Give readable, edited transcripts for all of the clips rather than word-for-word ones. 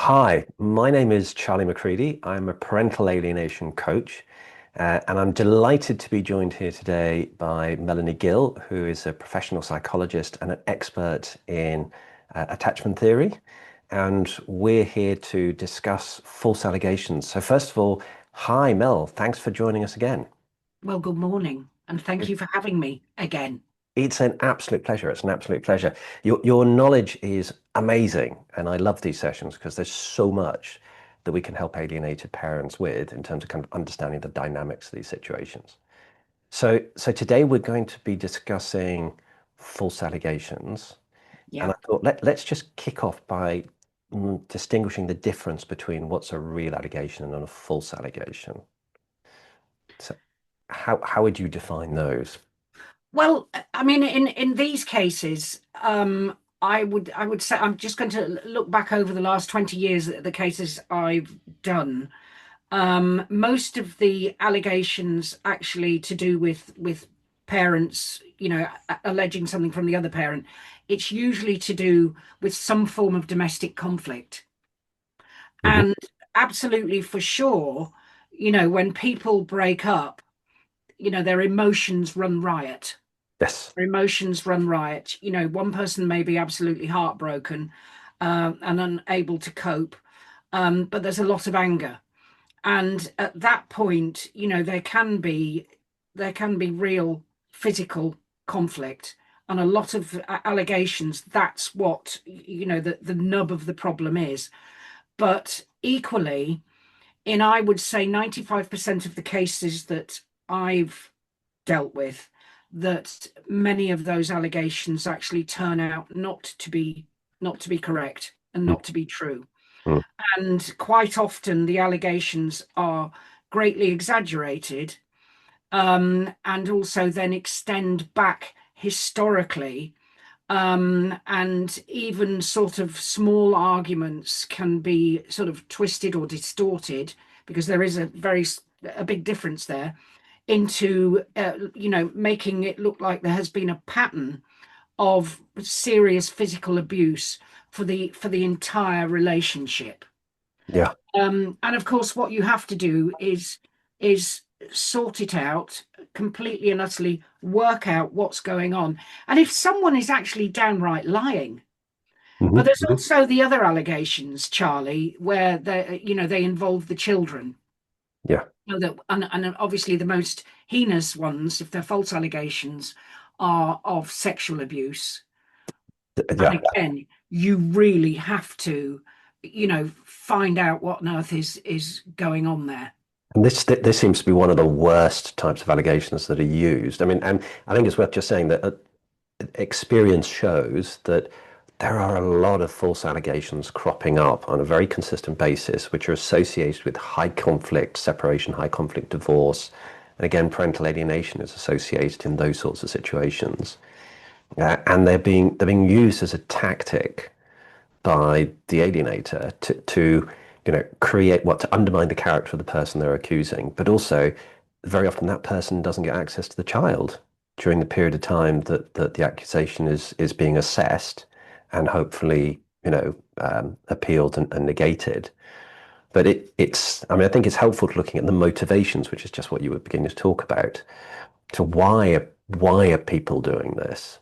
Hi, my name is Charlie McCready. I'm a parental alienation coach, and I'm delighted to be joined here today by Melanie Gill, who is a professional psychologist and an expert in attachment theory. And we're here to discuss false allegations. So, first of all, hi, Mel. Thanks for joining us again. Well, good morning, and thank you for having me again. It's an absolute pleasure. It's an absolute pleasure. Your knowledge is amazing, and I love these sessions because there's so much that we can help alienated parents with in terms of kind of understanding the dynamics of these situations. So today we're going to be discussing false allegations, and I Yeah. thought let's just kick off by distinguishing the difference between what's a real allegation and a false allegation. So how would you define those? Well, I mean, in these cases, I would say I'm just going to look back over the last 20 years at the cases I've done. Most of the allegations actually to do with parents, alleging something from the other parent, it's usually to do with some form of domestic conflict. Mhm. And absolutely for sure, when people break up, their emotions run riot. Yes. Their emotions run riot. One person may be absolutely heartbroken and unable to cope, but there's a lot of anger. And at that point, there can be real physical conflict and a lot of allegations. That's what the nub of the problem is. But equally, in I would say 95% of the cases that I've dealt with, that many of those allegations actually turn out not to be correct and not to be true. Mm. And quite often the allegations are greatly exaggerated, and also then extend back historically, and even sort of small arguments can be sort of twisted or distorted because there is a big difference there into making it look like there has been a pattern of serious physical abuse for the entire relationship. Yeah. And of course, what you have to do is sort it out completely and utterly, work out what's going on. And if someone is actually downright lying, but Mhm. there's Mhm. also the other allegations, Charlie, where they involve the children. Yeah. And obviously the most heinous ones, if they're false allegations, are of sexual abuse. And Yeah. again, you really have to, find out what on earth is going on there. And this seems to be one of the worst types of allegations that are used. I mean, and I think it's worth just saying that experience shows that there are a lot of false allegations cropping up on a very consistent basis, which are associated with high conflict separation, high conflict divorce. And again, parental alienation is associated in those sorts of situations. And they're being used as a tactic by the alienator to create what to undermine the character of the person they're accusing, but also very often that person doesn't get access to the child during the period of time that the accusation is being assessed and hopefully appealed and negated. But it's I mean I think it's helpful to looking at the motivations, which is just what you were beginning to talk about. So why are people doing this?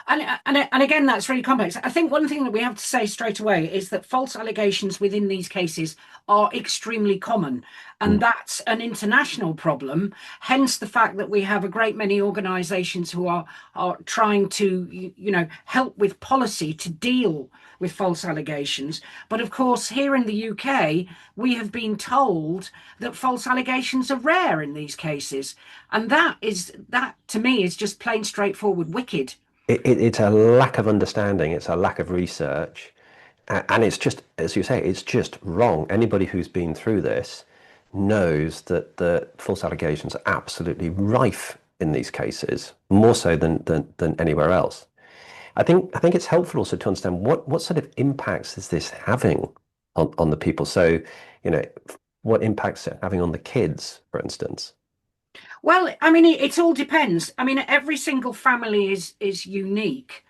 And again, that's really complex. I think one thing that we have to say straight away is that false allegations within these cases are extremely common, and Mm. that's an international problem. Hence, the fact that we have a great many organisations who are trying to, help with policy to deal with false allegations. But of course, here in the UK, we have been told that false allegations are rare in these cases, and that to me is just plain straightforward wicked. It's a lack of understanding. It's a lack of research. And it's just, as you say, it's just wrong. Anybody who's been through this knows that the false allegations are absolutely rife in these cases, more so than anywhere else. I think it's helpful also to understand what sort of impacts is this having on the people. So, you know, what impacts it having on the kids, for instance. Well, I mean, it all depends. I mean, every single family is unique.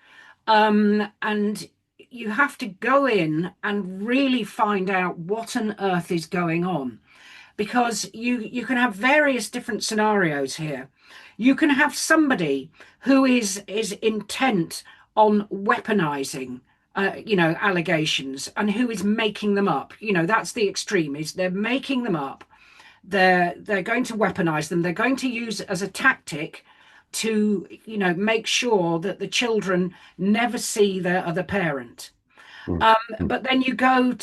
And you have to go in and really find out what on earth is going on, because you can have various different scenarios here. You can have somebody who is intent on weaponizing allegations, and who is making them up. That's the extreme, is they're making them up. They're going to weaponize them. They're going to use it as a tactic to make sure that the children never see their other parent. Mm. um, Mm. but then you go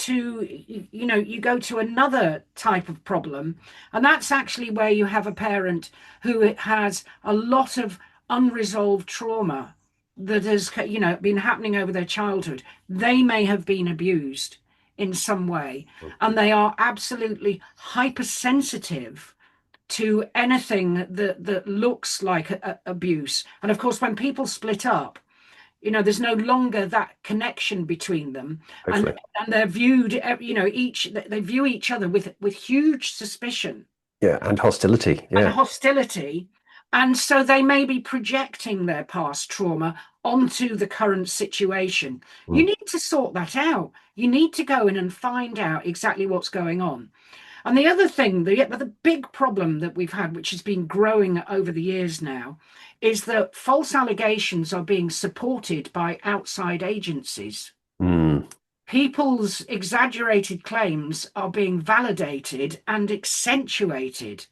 to another type of problem, and that's actually where you have a parent who has a lot of unresolved trauma that has been happening over their childhood. They may have been abused in some way, and they are absolutely hypersensitive to anything that looks like abuse. And of course, when people split up, there's no longer that connection between them, and Totally. they're viewed, they view each other with huge suspicion Yeah, and hostility. and Yeah. hostility. And so they may be projecting their past trauma onto the current situation. You Mm. need to sort that out. You need to go in and find out exactly what's going on. And the other thing, the big problem that we've had, which has been growing over the years now, is that false allegations are being supported by outside agencies. Mm. People's exaggerated claims are being validated and accentuated.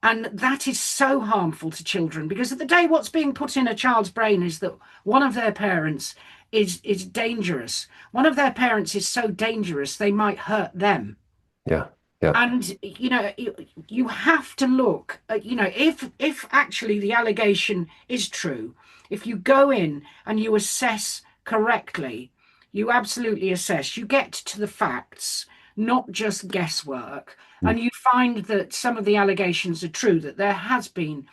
And that is so harmful to children, because at the day, what's being put in a child's brain is that one of their parents is dangerous. One of their parents is so dangerous they might hurt them. Yeah. Yeah. And you have to look at, if actually the allegation is true, if you go in and you assess correctly, you absolutely assess, you get to the facts, not just guesswork, Mm. and you find that some of the allegations are true, that there has been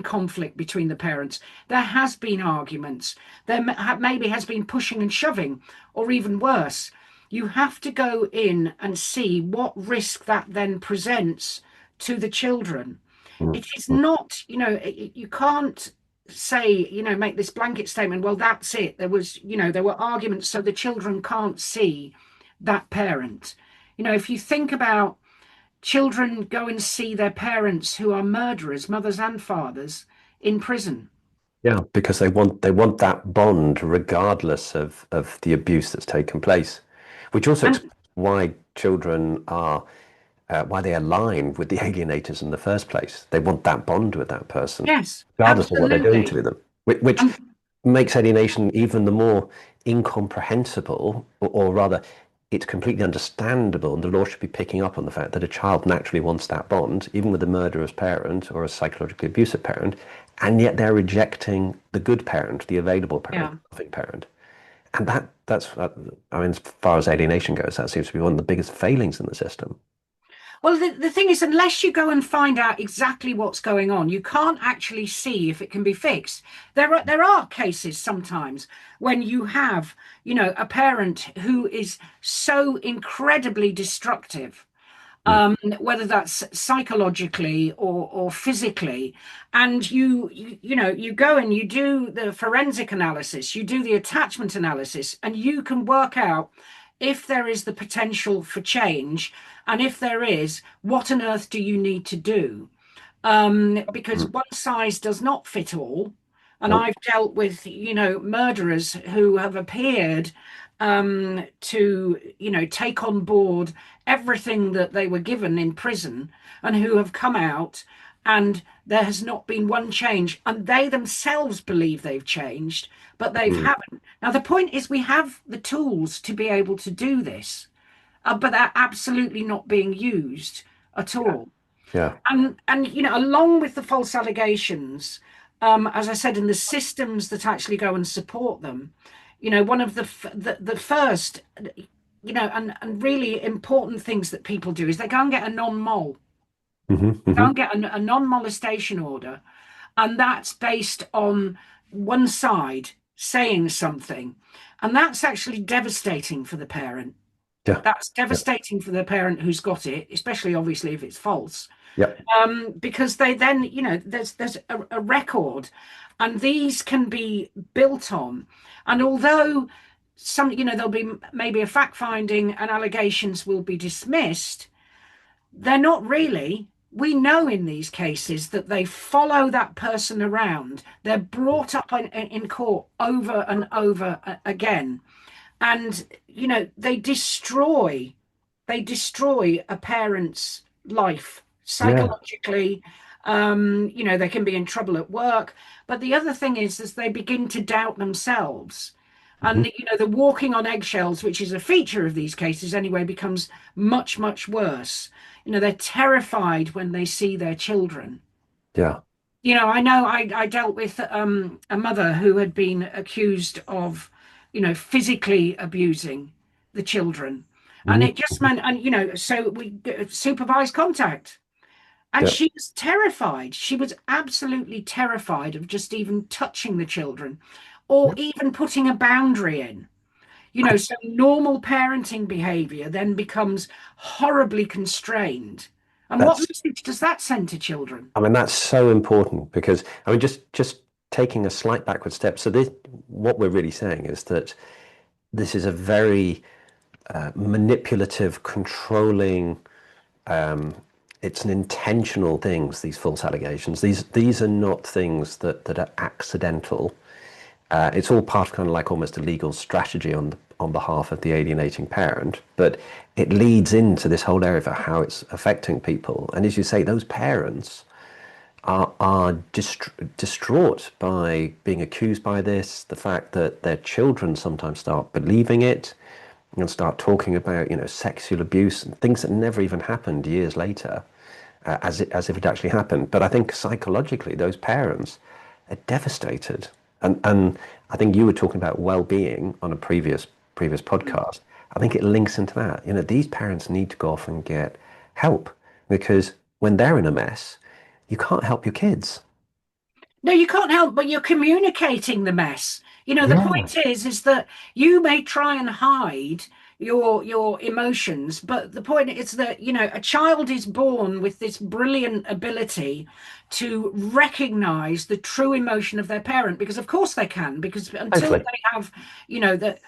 conflict between the parents, there has been arguments, there maybe has been pushing and shoving, or even worse. You have to go in and see what risk that then presents to the children. Mm. It is Mm. not, you can't say, make this blanket statement, well, that's it. There were arguments, so the children can't see that parent. If you think about, children go and see their parents who are murderers, mothers and fathers, in prison. Yeah, because they want that bond regardless of the abuse that's taken place, which also And explains why children are why they align with the alienators in the first place. They want that bond with that person, yes, regardless of what they're doing absolutely. to them, which And makes alienation even the more incomprehensible, or rather, it's completely understandable, and the law should be picking up on the fact that a child naturally wants that bond, even with a murderous parent or a psychologically abusive parent, and yet they're rejecting the good parent, the available parent, yeah. the loving parent. And I mean, as far as alienation goes, that seems to be one of the biggest failings in the system. Well, the thing is, unless you go and find out exactly what's going on, you can't actually see if it can be fixed. There are cases sometimes when you have, a parent who is so incredibly destructive, Mm. whether that's psychologically or physically, and you go and you do the forensic analysis, you do the attachment analysis, and you can work out if there is the potential for change, and if there is, what on earth do you need to do? Because Mm. one size does not fit all. And No. I've dealt with, murderers who have appeared to, take on board everything that they were given in prison, and who have come out and there has not been one change. And they themselves believe they've changed, but they Mm. haven't. Now, the point is, we have the tools to be able to do this, but they're absolutely not being used at all. Yeah. And along with the false allegations, as I said, in the systems that actually go and support them, one of the first, and really important things that people do is they go and get a non-mol, Hmm. go Hmm. and get a non-molestation order, and that's based on one side saying something, and that's actually devastating for the parent. Yeah. That's Yeah. devastating for the parent who's got it, especially obviously if it's false, Yeah. because they then, there's a record, and these can be built on. And although some, there'll be maybe a fact finding and allegations will be dismissed. They're not really. We know in these cases that they follow that person around. They're brought up in court over and over again. And, they destroy a parent's life Yeah. psychologically. They can be in trouble at work. But the other thing is they begin to doubt themselves. Hmm. And, the walking on eggshells, which is a feature of these cases anyway, becomes much, much worse. They're terrified when they see their children. Yeah. I know I dealt with a mother who had been accused of, physically abusing the children. And Mhm. it just meant, and, so we supervised contact. And Yeah. she was terrified. She was absolutely terrified of just even touching the children or even putting a boundary in. So normal parenting behavior then becomes horribly constrained. And what That's, message does that send to children? I mean, that's so important because, I mean, just taking a slight backward step. So this, what we're really saying is that this is a very manipulative, controlling. It's an intentional things. These false allegations. These are not things that are accidental. It's all part of kind of like almost a legal strategy on behalf of the alienating parent, but it leads into this whole area of how it's affecting people. And as you say, those parents are distraught by being accused by this, the fact that their children sometimes start believing it and start talking about, sexual abuse and things that never even happened years later, as if it actually happened. But I think psychologically, those parents are devastated. And I think you were talking about well-being on a previous podcast. I think it links into that. These parents need to go off and get help because when they're in a mess, you can't help your kids. No, you can't help, but you're communicating the mess. The Yeah, point is that you may try and hide your emotions, but the point is that, a child is born with this brilliant ability to recognize the true emotion of their parent, because of course they can, because until totally. they have,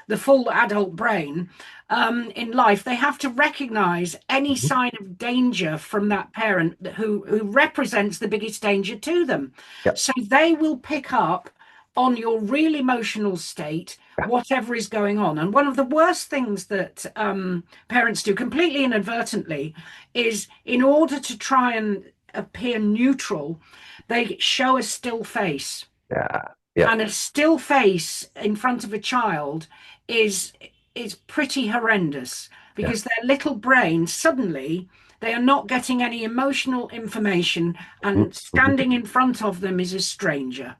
the full adult brain, in life, they have to recognize any Mhm. sign of danger from that parent who represents the biggest danger to them. Yep. So they will pick up on your real emotional state, Yeah. whatever is going on. And one of the worst things that parents do completely inadvertently is, in order to try and appear neutral, they show a still face. Yeah. Yeah. And a still face in front of a child is is pretty horrendous, Yeah. because their little brain suddenly, they are not getting any emotional information, Mhm. and Mhm. standing in front of them is a stranger.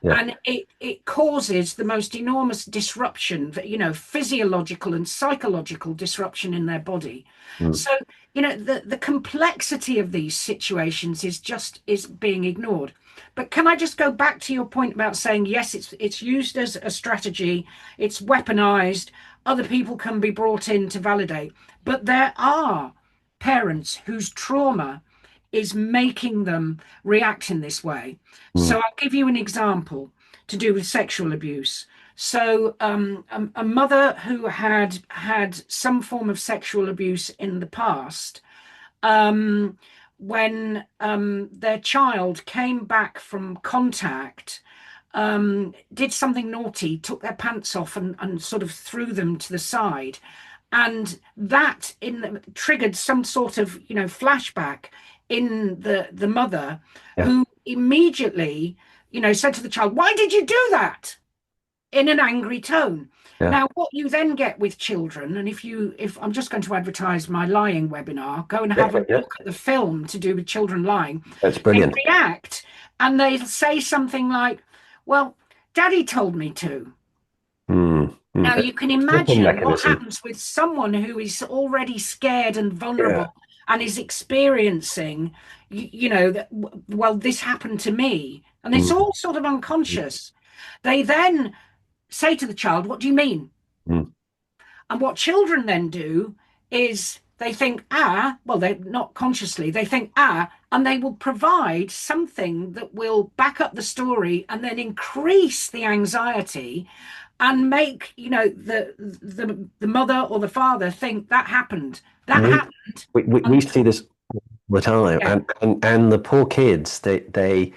Yeah. And it causes the most enormous disruption, physiological and psychological disruption in their body. Mm. So, the complexity of these situations is being ignored. But can I just go back to your point about saying, yes, it's used as a strategy, it's weaponized, other people can be brought in to validate, but there are parents whose trauma is making them react in this way. So Mm. I'll give you an example to do with sexual abuse. So a mother who had some form of sexual abuse in the past, um, when their child came back from contact, did something naughty, took their pants off and sort of threw them to the side. And that triggered some sort of, flashback in the mother, Yeah. who immediately, said to the child, "Why did you do that?" in an angry tone. Yeah. Now, what you then get with children, and if I'm just going to advertise my lying webinar, go and have a Yeah. look at the film to do with children lying. That's They brilliant. react and they say something like, "Well, Daddy told me to." Mm. Now, Mm. you can Coping imagine what mechanism. happens with someone who is already scared and Yeah. vulnerable and is experiencing, that, well, this happened to me. And it's Mm. all sort of unconscious. They then say to the child, "What do you mean?" Mm. And what children then do is they think, well, they're not consciously, they think, and they will provide something that will back up the story and then increase the anxiety, and make, the mother or the father think that happened. That We happened. we And see this all the time, yeah, and the poor kids, they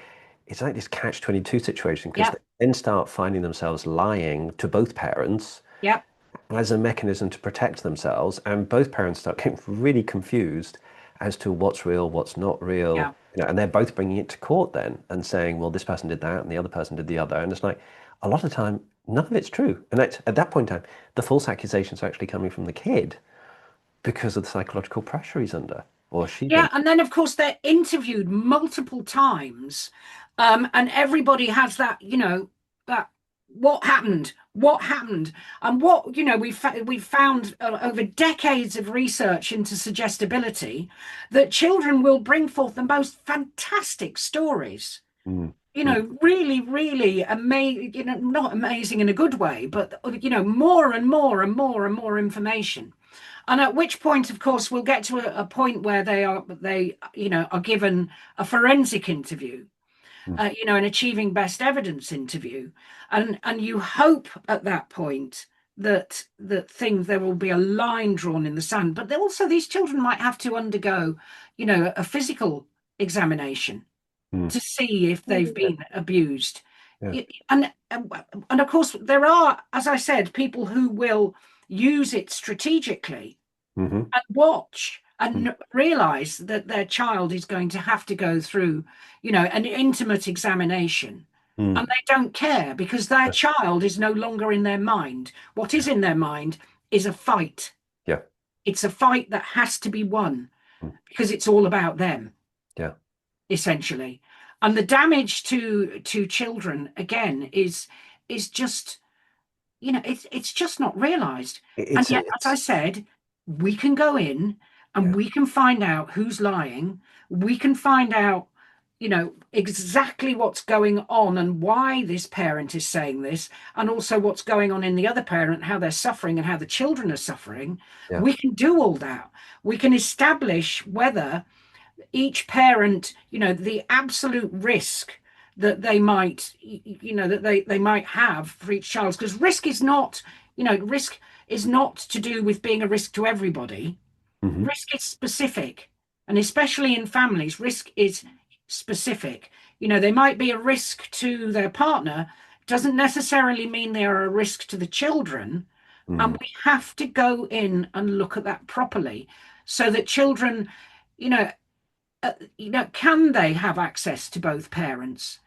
it's like this catch-22 situation because yeah, they then start finding themselves lying to both parents yeah, as a mechanism to protect themselves, and both parents start getting really confused as to what's real, what's not real, yeah. and they're both bringing it to court then and saying, well, this person did that and the other person did the other, and it's like a lot of the time none of it's true, and at that point in time the false accusations are actually coming from the kid because of the psychological pressure he's under or she's Yeah, under. and then of course they're interviewed multiple times, and everybody has that, that what happened, and what we've found over decades of research into suggestibility that children will bring forth the most fantastic stories. Mm, mm, Really, really amazing. Not amazing in a good way, but more and more and more and more information. And at which point, of course, we'll get to a point where they are given a forensic interview, mm, an achieving best evidence interview, and you hope at that point that things there will be a line drawn in the sand. But also, these children might have to undergo, a physical examination mm. to see if Yeah, they've yeah, been abused. yeah. And of course, there are, as I said, people who will use it strategically Mm-hmm. and watch Mm, and realize that their child is going to have to go through, an intimate examination. mm. And they don't care because their child is no longer in their mind. What is in their mind is a fight. Yeah. It's a fight that has to be won Mm, because it's all about them, yeah. essentially. And the damage to children again is just, it's just not realized. And yet, as I It's said, we can go in and yeah. we can find out who's lying. We can find out, exactly what's going on and why this parent is saying this, and also what's going on in the other parent, how they're suffering and how the children are suffering. Yeah. We can do all that. We can establish whether each parent, the absolute risk that they might, that they might have for each child, because risk is not to do with being a risk to everybody. Mm-hmm. Risk is specific, and especially in families, risk is specific. They might be a risk to their partner, doesn't necessarily mean they are a risk to the children. And Mm, we have to go in and look at that properly so that children, you know, can they have access to both parents?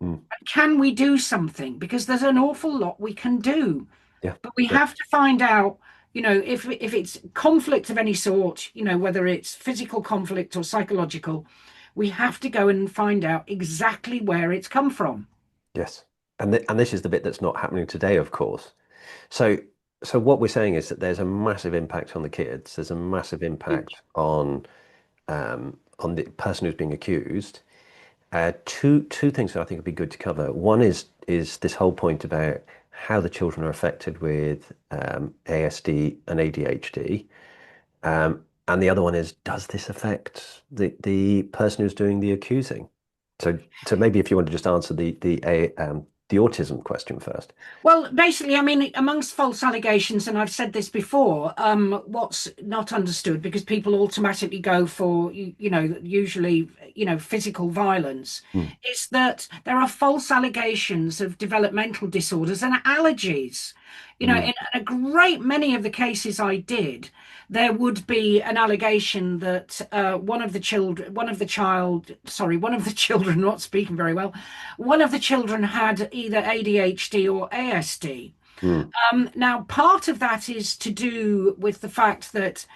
mm. Can we do something? Because there's an awful lot we can do, Yeah. but we Yeah. have to find out, if it's conflict of any sort, whether it's physical conflict or psychological, we have to go and find out exactly where it's come from. Yes. And this is the bit that's not happening today, of course. So so what we're saying is that there's a massive impact on the kids. There's a massive impact on the person who's being accused. Two things that I think would be good to cover. One is this whole point about how the children are affected with ASD and ADHD. And the other one is, does this affect the person who's doing the accusing? So maybe if you want to just answer the autism question first. Well, basically, I mean, amongst false allegations, and I've said this before, what's not understood because people automatically go for, usually, physical violence, Mm, is that there are false allegations of developmental disorders and allergies. mm, In a great many of the cases I did, there would be an allegation that one of the children, not speaking very well, one of the children had either ADHD or ASD. mm, Now, part of that is to do with the fact that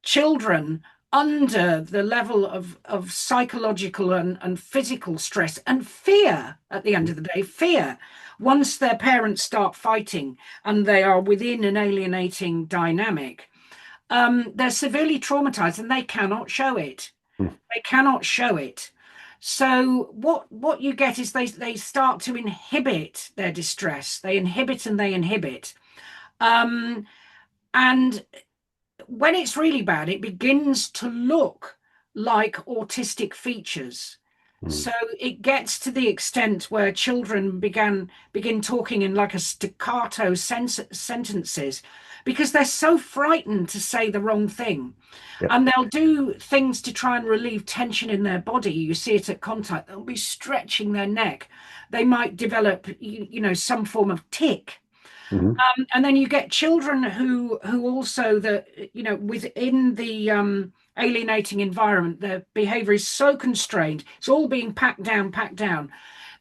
children under the level of psychological and physical stress and fear at the end mm, of the day, fear, once their parents start fighting and they are within an alienating dynamic, they're severely traumatized and they cannot show it. mm, They cannot show it. So what you get is they start to inhibit their distress. They inhibit and they inhibit. Um, and when it's really bad, it begins to look like autistic features. Mm. So it gets to the extent where children begin talking in like a staccato sentences because they're so frightened to say the wrong thing. Yep. And they'll do things to try and relieve tension in their body. You see it at contact. They'll be stretching their neck. They might develop, some form of tic. Hmm. And then you get children who also within the alienating environment, their behavior is so constrained. It's all being packed down, packed down.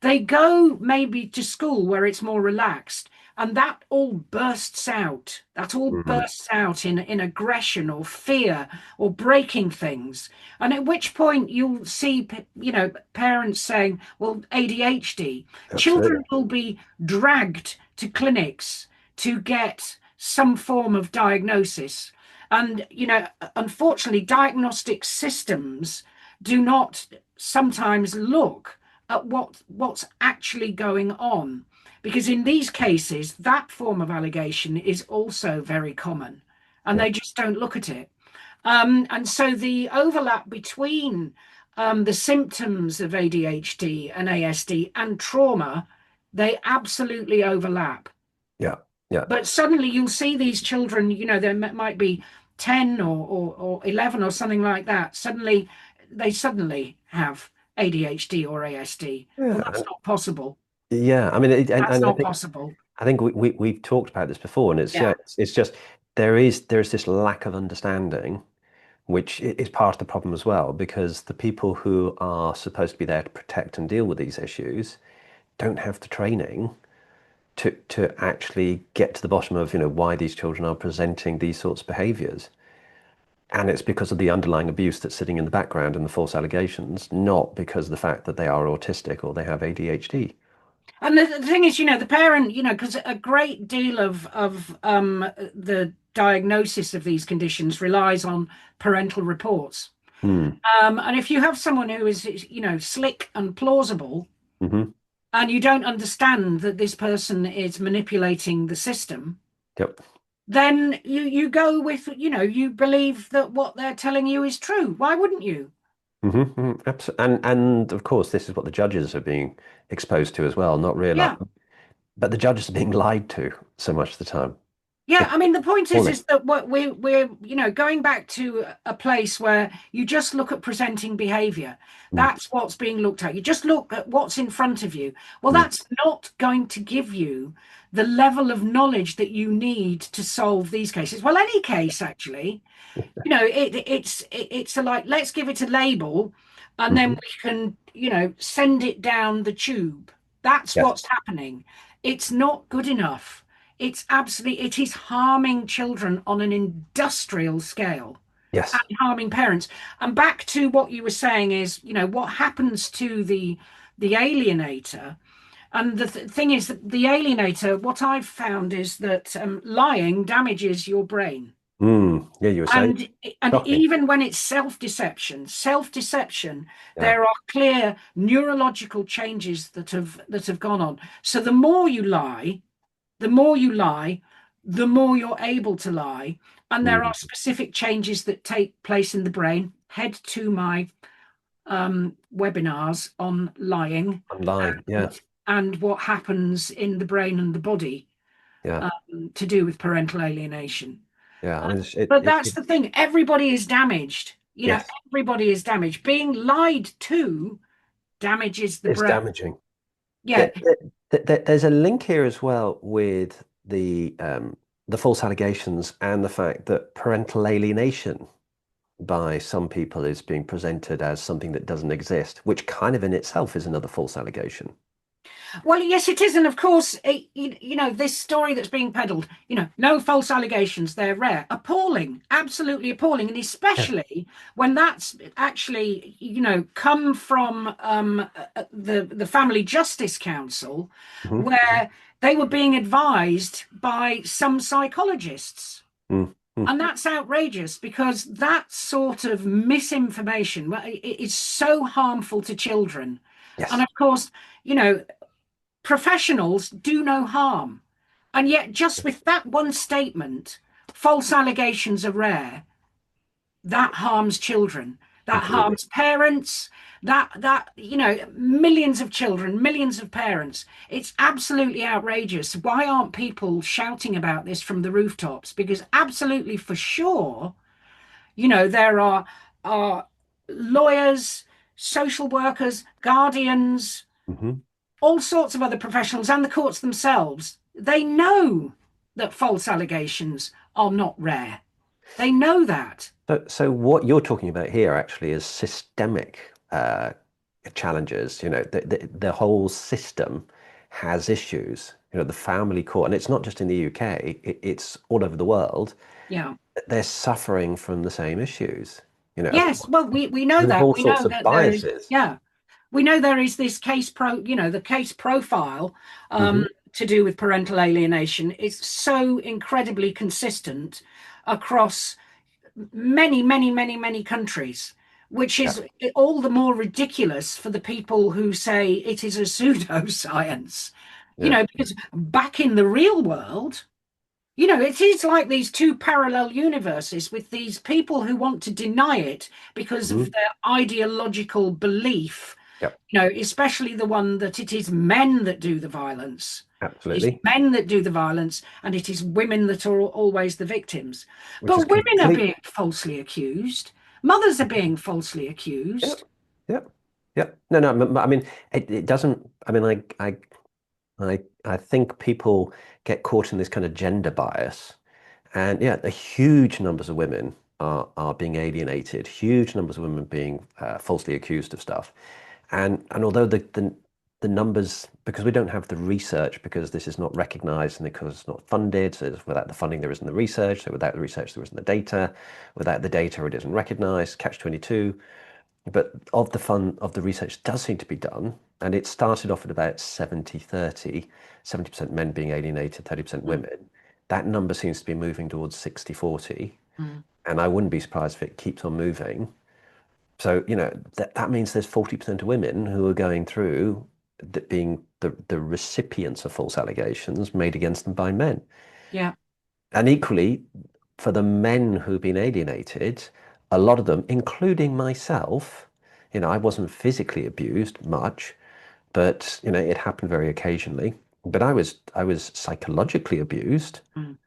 They go maybe to school where it's more relaxed, and that all bursts out. That all Mm. bursts out in aggression or fear or breaking things. And at which point you'll see, parents saying, "Well, ADHD." Absolutely. Children will be dragged to clinics to get some form of diagnosis. And, unfortunately, diagnostic systems do not sometimes look at what's actually going on. Because in these cases, that form of allegation is also very common, and Yeah. they just don't look at it. And so the overlap between the symptoms of ADHD and ASD and trauma, they absolutely overlap. Yeah. Yeah. But suddenly you'll see these children, there might be 10 or 11 or something like that. They suddenly have ADHD or ASD. Well, Yeah. that's not possible. Yeah. I mean, That's and not possible. I think we've talked about this before, and Yeah. it's just there's this lack of understanding, which is part of the problem as well, because the people who are supposed to be there to protect and deal with these issues don't have the training to actually get to the bottom of, why these children are presenting these sorts of behaviors. And it's because of the underlying abuse that's sitting in the background and the false allegations, not because of the fact that they are autistic or they have ADHD. And the thing is, the parent, because a great deal of the diagnosis of these conditions relies on parental reports. Hmm. And if you have someone who is, slick and plausible, Hmm. and you don't understand that this person is manipulating the system, Yep. then you go with, you believe that what they're telling you is true. Why wouldn't you? And of course, this is what the judges are being exposed to as well, not realize, Yeah. but the judges are being lied to so much of the time. Yeah, It's I mean the point is appalling. is that what we're going back to a place where you just look at presenting behavior. Mm. That's what's being looked at. You just look at what's in front of you. Well, Mm. that's not going to give you the level of knowledge that you need to solve these cases. Well, any case actually, it's a like let's give it a label, and then Mhm. we can send it down the tube. That's Yes. what's happening. It's not good enough. It is harming children on an industrial scale Yes. and harming parents. And back to what you were saying is, what happens to the alienator. And the thing is that the alienator, what I've found is that lying damages your brain. Mm. Yeah, you were saying. And Shocking. even when it's self-deception, Yeah. there are clear neurological changes that have gone on. So the more you lie, the more you're able to lie. And there are Mm. specific changes that take place in the brain. Head to my webinars on lying I'm lying. Yeah. and what happens in the brain and the body Yeah. to do with parental alienation. Yeah. I mean, But that's the thing. Everybody is damaged. yes, Everybody is damaged. Being lied to damages the it's brain. damaging. Yeah. There's a link here as well with the false allegations and the fact that parental alienation by some people is being presented as something that doesn't exist, which kind of in itself is another false allegation. Well, yes, it is. And of course, this story that's being peddled, no false allegations, they're rare. Appalling, absolutely appalling. And Yes. especially when that's actually, come from the Family Justice Council, Hmm. where they were being advised by some psychologists. Mm. Mm. And that's outrageous because that sort of misinformation is so harmful to children. And Yes. of course, you know, professionals do no harm. And yet, just with that one statement, false allegations are rare. That harms children. that Completely. harms parents, that millions of children, millions of parents. It's absolutely outrageous. Why aren't people shouting about this from the rooftops? Because absolutely for sure, there are lawyers, social workers, guardians, Hmm. all sorts of other professionals, and the courts themselves. They know that false allegations are not rare. They know that. So what you're talking about here actually is systemic challenges. The whole system has issues. The family court, and it's not just in the UK, it's all over the world. Yeah. They're suffering from the same issues, of Yes. course, Well, we know with that. all We sorts know of that there is, biases. yeah. We know there is this the case profile Hmm. to do with parental alienation. It's so incredibly consistent across many, many, many, many countries, which Yeah, is all the more ridiculous for the people who say it is a pseudoscience. yeah. Because back in the real world, it is like these two parallel universes with these people who want to deny it because of Hmm. their ideological belief, Yep, especially the one that it is men that do the violence. It is absolutely. men that do the violence, and it is women that are always the victims. Which is But women are complete. being falsely accused. Mothers are being falsely accused. Yep, yep, yep. No, no. I mean, it doesn't. I mean, I think people get caught in this kind of gender bias, and yeah, the huge numbers of women are being alienated. Huge numbers of women being falsely accused of stuff, and although the numbers, because we don't have the research, because this is not recognized and because it's not funded, so without the funding there isn't the research, so without the research there isn't the data, without the data it isn't recognized. Catch 22. But of the fun of the research does seem to be done, and it started off at about 70-30, 70% men being alienated, 30% Mm, women. That number seems to be moving towards 60-40, mm. and I wouldn't be surprised if it keeps on moving. So, that means there's 40% of women who are going through being the recipients of false allegations made against them by men. Yeah. And equally, for the men who've been alienated, a lot of them, including myself, I wasn't physically abused much, but it happened very occasionally. But I was psychologically abused, Mm.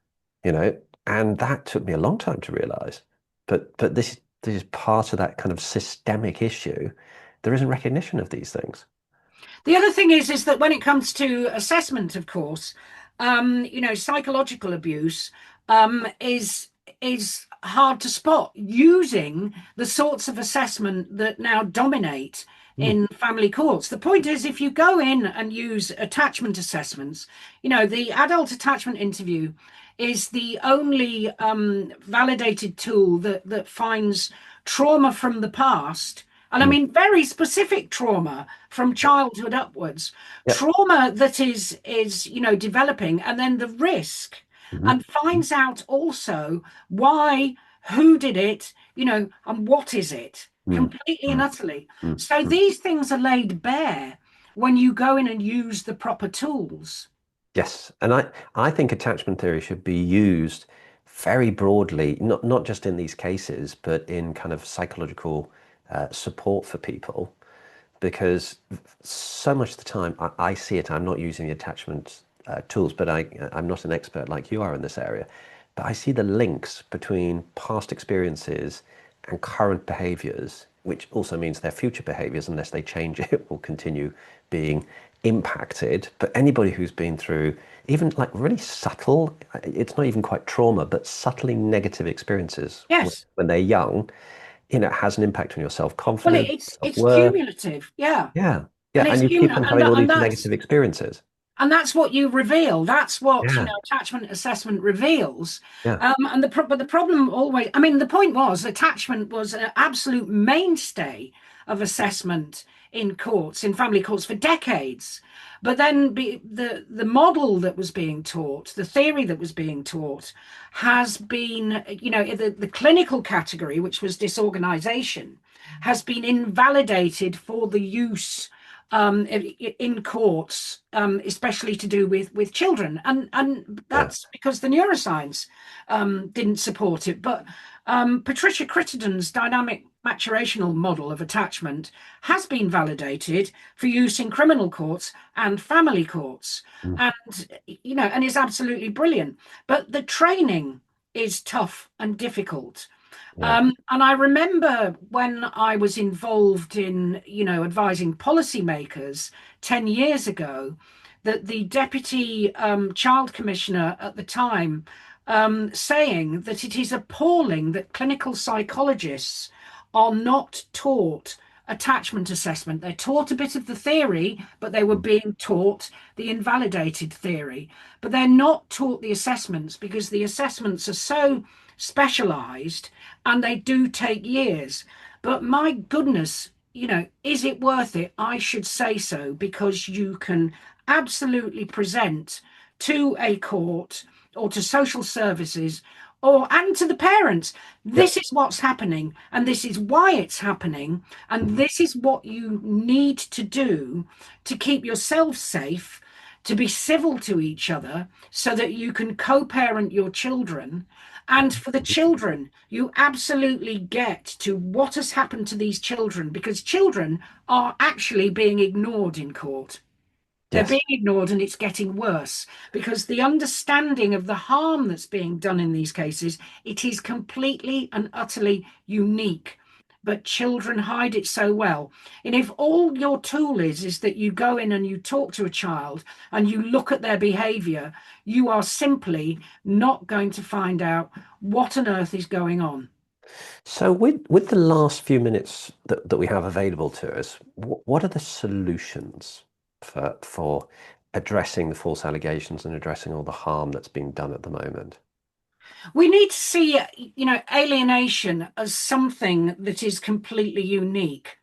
you know, and that took me a long time to realize. But this is part of that kind of systemic issue. There isn't recognition of these things. The other thing is that when it comes to assessment, of course, psychological abuse is hard to spot using the sorts of assessment that now dominate Mm, in family courts. The point is, if you go in and use attachment assessments, the adult attachment interview is the only validated tool that finds trauma from the past. And I mm, mean, very specific trauma from childhood upwards, yep. trauma that is developing, and then the risk, Mhm, and finds out also why, who did it, and what is it, mm, completely and mm, utterly. mm, So mm. these things are laid bare when you go in and use the proper tools. Yes, and I think attachment theory should be used very broadly, not just in these cases, but in kind of psychological support for people, because so much of the time I see it. I'm not using the attachment tools, but I'm not an expert like you are in this area. But I see the links between past experiences and current behaviors, which also means their future behaviors, unless they change it, will continue being impacted. But anybody who's been through even like really subtle, it's not even quite trauma, but subtly negative experiences Yes. when they're young, it has an impact on your Well, self-confidence, it's self-worth. cumulative. Yeah. Yeah. Yeah. And it's And you keep cumulative. on And having that, all and these that's negative experiences. And that's what you reveal. That's what, Yeah. attachment assessment reveals. Yeah. But the problem always, I mean, the point was attachment was an absolute mainstay of assessment in courts, in family courts for decades. But then the model that was being taught, the theory that was being taught has been, the clinical category, which was disorganization, has been invalidated for the use in courts, especially to do with children, and Yeah. that's because the neuroscience didn't support it. But Patricia Crittenden's dynamic maturational model of attachment has been validated for use in criminal courts and family courts, Mm. and and is absolutely brilliant. But the training is tough and difficult. Yeah. And I remember when I was involved in, advising policymakers 10 years ago, that the deputy child commissioner at the time saying that it is appalling that clinical psychologists are not taught attachment assessment. They're taught a bit of the theory, but they were Mm. being taught the invalidated theory. But they're not taught the assessments because the assessments are so specialized and they do take years. But my goodness, is it worth it? I should say so, because you can absolutely present to a court or to social services and to the parents, Yeah. this is what's happening and this is why it's happening and Mhm. this is what you need to do to keep yourself safe, to be civil to each other so that you can co-parent your children. And for the children, you absolutely get to what has happened to these children, because children are actually being ignored in court. They're Yes. being ignored, and it's getting worse because the understanding of the harm that's being done in these cases, it is completely and utterly unique. But children hide it so well. And if all your tool is that you go in and you talk to a child and you look at their behavior, you are simply not going to find out what on earth is going on. So with the last few minutes that we have available to us, what are the solutions for addressing the false allegations and addressing all the harm that's being done at the moment? We need to see, alienation as something that is completely unique.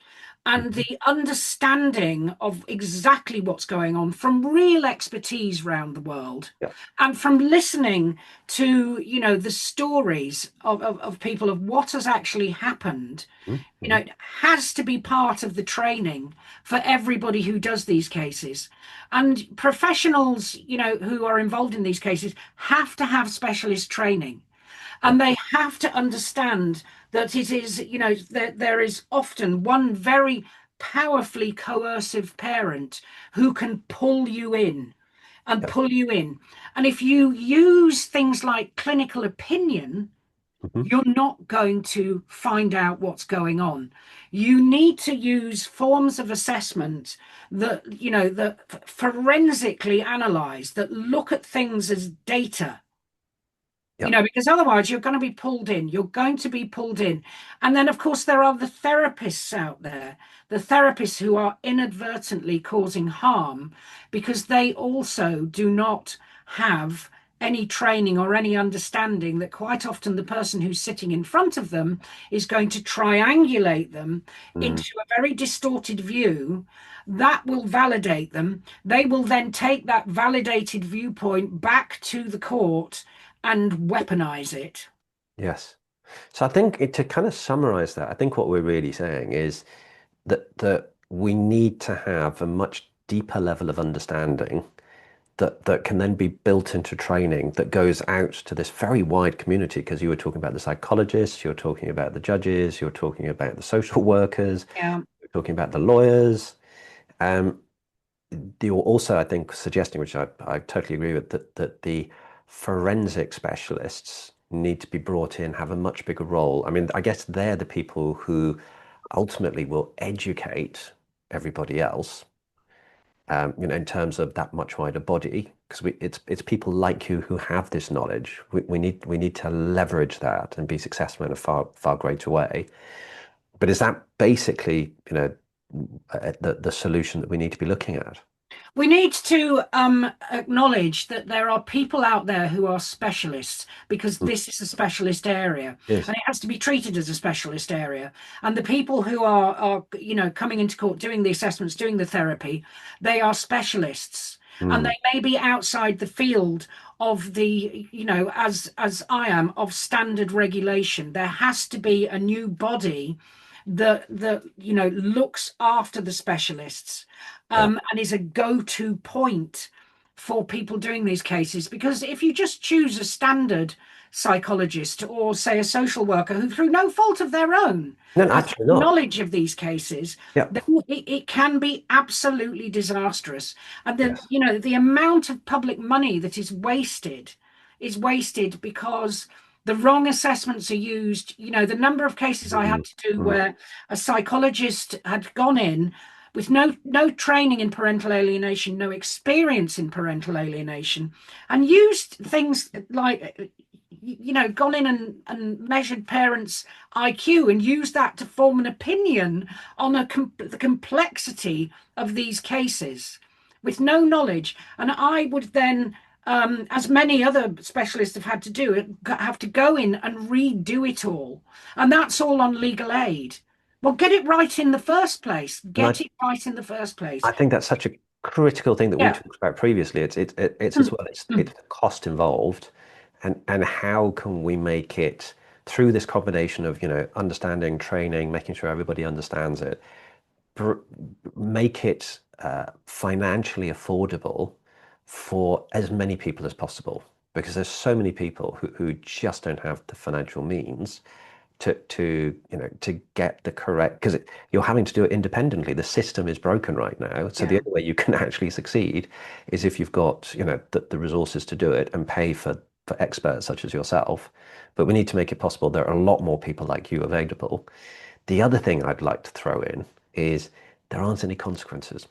And Mhm. the understanding of exactly what's going on from real expertise around the world, Yeah. and from listening to, the stories of people of what has actually happened. Mhm. It has to be part of the training for everybody who does these cases. And professionals, who are involved in these cases have to have specialist training. Yeah. And they have to understand that it is, there is often one very powerfully coercive parent who can pull you in and Yeah. pull you in. And if you use things like clinical opinion, Mhm. you're not going to find out what's going on. You need to use forms of assessment that forensically analyze, that look at things as data, Yeah. because otherwise you're going to be pulled in. You're going to be pulled in. And then, of course, there are the therapists out there, the therapists who are inadvertently causing harm because they also do not have any training or any understanding that quite often the person who's sitting in front of them is going to triangulate them Mm. into a very distorted view that will validate them. They will then take that validated viewpoint back to the court and weaponize it. Yes. So I think to kind of summarize that, I think what we're really saying is that we need to have a much deeper level of understanding that can then be built into training that goes out to this very wide community. Because you were talking about the psychologists, you're talking about the judges, you're talking about the social workers, Yeah. you're talking about the lawyers. Um, you're also, I think, suggesting, which I totally agree with, that the forensic specialists need to be brought in, have a much bigger role. I mean, I guess they're the people who ultimately will educate everybody else, in terms of that much wider body, because it's people like you who have this knowledge. We need to leverage that and be successful in a far greater way. But is that basically, the solution that we need to be looking at? We need to acknowledge that there are people out there who are specialists, because Mm. this is a specialist area Yes. and it has to be treated as a specialist area. And the people who are coming into court, doing the assessments, doing the therapy, they are specialists. And Mm. they may be outside the field of the, as I am, of standard regulation. There has to be a new body that looks after the specialists, Yeah. and is a go-to point for people doing these cases, because if you just choose a standard psychologist or say a social worker who through no fault of their own No, no, has actually not. knowledge of these cases, Yeah. then it can be absolutely disastrous. And then, Yes. the amount of public money that is wasted because the wrong assessments are used. The number of cases I had Mm, to do mm. where a psychologist had gone in with no training in parental alienation, no experience in parental alienation, and used things like, gone in and measured parents' IQ and used that to form an opinion on the complexity of these cases with no knowledge. And I would then, as many other specialists have had to do, have to go in and redo it all. And that's all on legal aid. Well, get it right in the first place. And Get it right in the first place. I think that's such a critical thing that we Yeah. talked about previously. It's as Mm, well, it's mm. the cost involved, and how can we make it through this combination of, understanding, training, making sure everybody understands it, br make it financially affordable for as many people as possible, because there's so many people who just don't have the financial means to get the correct, because you're having to do it independently. The system is broken right now, so the Yeah. only way you can actually succeed is if you've got the resources to do it and pay for experts such as yourself. But we need to make it possible. There are a lot more people like you available. The other thing I'd like to throw in is there aren't any consequences.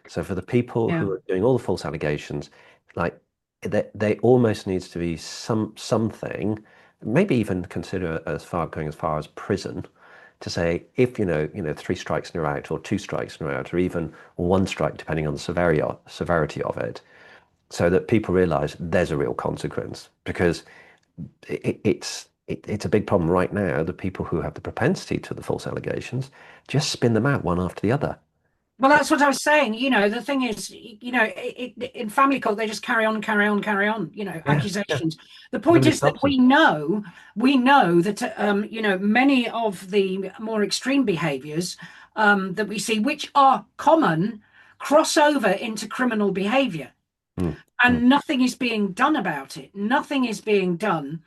So for the people Yeah. who are doing all the false allegations, like they almost needs to be something, maybe even consider going as far as prison, to say if three strikes and you're out, or two strikes and you're out, or even one strike, depending on the severity of it, so that people realize there's a real consequence, because it's a big problem right now. The people who have the propensity to the false allegations just spin them out one after the other. Well, that's what I was saying. The thing is, in family court, they just carry on, carry on, carry on, Yeah, yeah. accusations. The point Nobody is that stops them. we know that, many of the more extreme behaviors that we see, which are common, cross over into criminal behavior. Mm, mm, And nothing is being done about it. Nothing is being done.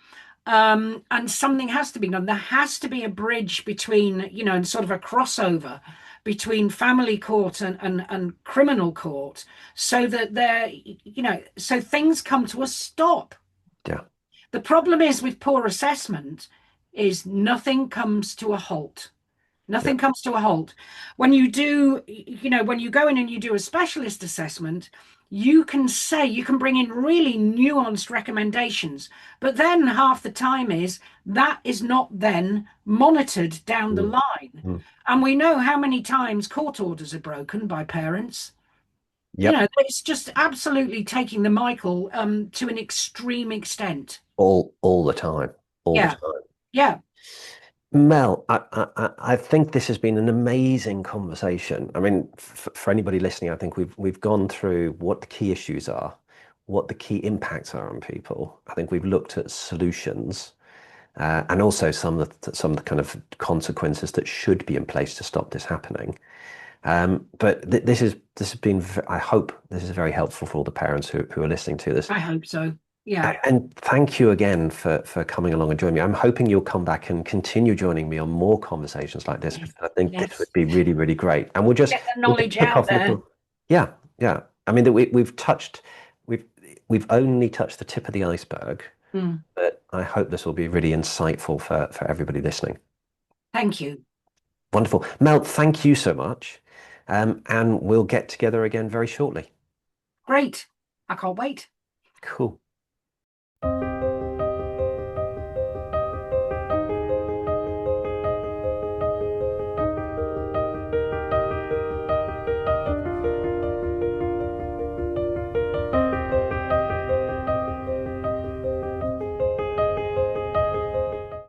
And something has to be done. There has to be a bridge between, and sort of a crossover between family court and criminal court, so that so things come to a stop. yeah, The problem is with poor assessment is nothing comes to a halt. yeah. Nothing comes to a halt. When you do, when you go in and you do a specialist assessment, you can bring in really nuanced recommendations, but then half the time that is not then monitored down the Mm, line. mm. And we know how many times court orders are broken by parents. Yep. It's just absolutely taking the Michael to an extreme extent. All the time, all the Yeah, time. yeah. Mel, I think this has been an amazing conversation. I mean, for anybody listening, I think we've gone through what the key issues are, what the key impacts are on people. I think we've looked at solutions, and also some of the kind of consequences that should be in place to stop this happening. But this has been, I hope this is very helpful for all the parents who are listening to this. I hope so. Yeah. And thank you again for coming along and joining me. I'm hoping you'll come back and continue joining me on more conversations like this, Yes. because I think this would Yes. be really, really great. And Get the we'll just knowledge pick out off there. little, yeah, yeah. I mean, that we've we've only touched the tip of the iceberg, Mm. but I hope this will be really insightful for everybody listening. Thank you. Wonderful. Mel, thank you so much. And we'll get together again very shortly. Great. I can't wait. Cool.